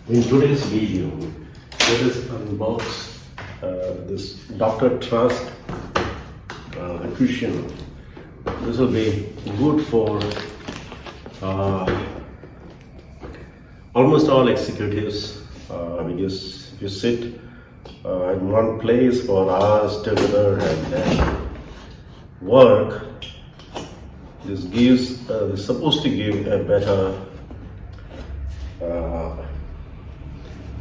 In today's video, let us unbox this Dr.Trust cushion. This will be good for almost all executives because if you sit in one place for hours together and then work, this is supposed to give a better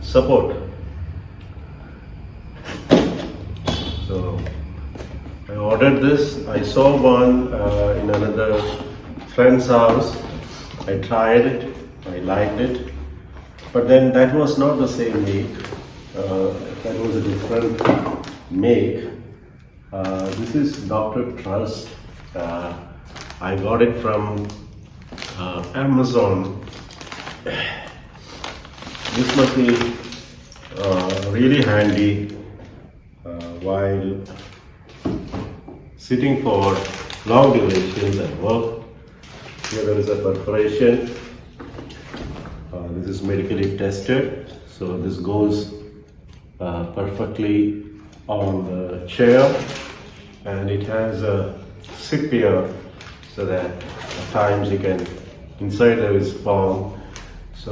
support. So I ordered this. I saw one in another friend's house. I tried it. I liked it. But then that was not the same make. That was a different make. This is Dr.Trust. I got it from Amazon. This must be really handy while sitting for long durations at work. Here there is a perforation. This is medically tested, so this goes perfectly on the chair, and it has a zip here so that at times you can, inside there is foam, so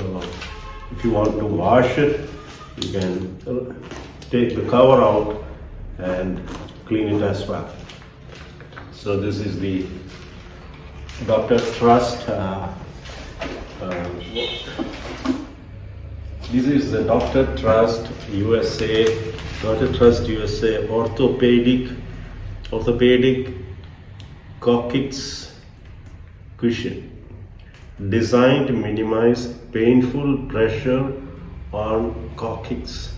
if you want to wash it, you can take the cover out and clean it as well. So this is the Dr.Trust. This is the Dr.Trust USA, Dr.Trust USA orthopaedic coccyx cushion, designed to minimize painful pressure on coccyx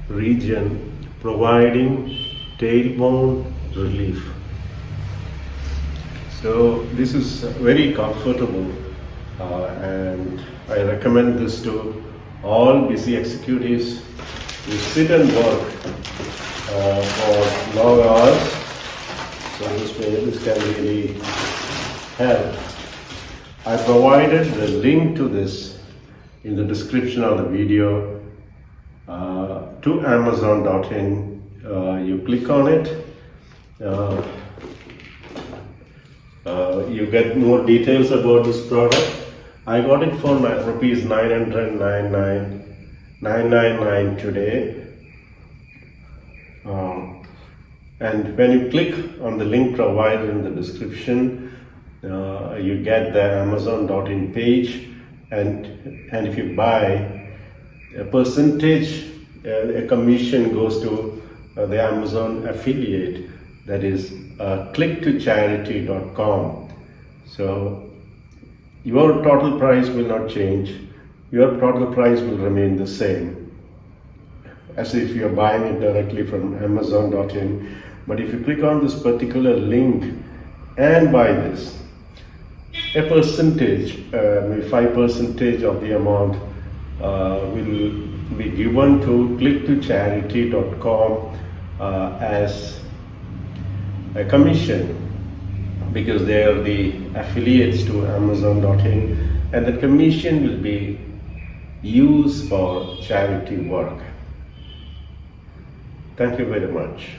region, providing tailbone relief. So this is very comfortable and I recommend this to all busy executives who sit and work for long hours. So this can really help. I provided the link to this in the description of the video to Amazon.in. You click on it, you get more details about this product. I got it for rupees 999 today. And when you click on the link provided in the description, you get the Amazon.in page, and if you buy, a percentage, a commission goes to the Amazon affiliate, that is clickToCharity.com. So your total price will not change. Your total price will remain the same as if you are buying it directly from Amazon.in. But if you click on this particular link and buy this, a percentage, maybe 5% of the amount will be given to clickToCharity.com as a commission, because they are the affiliates to Amazon.in, and the commission will be used for charity work. Thank you very much.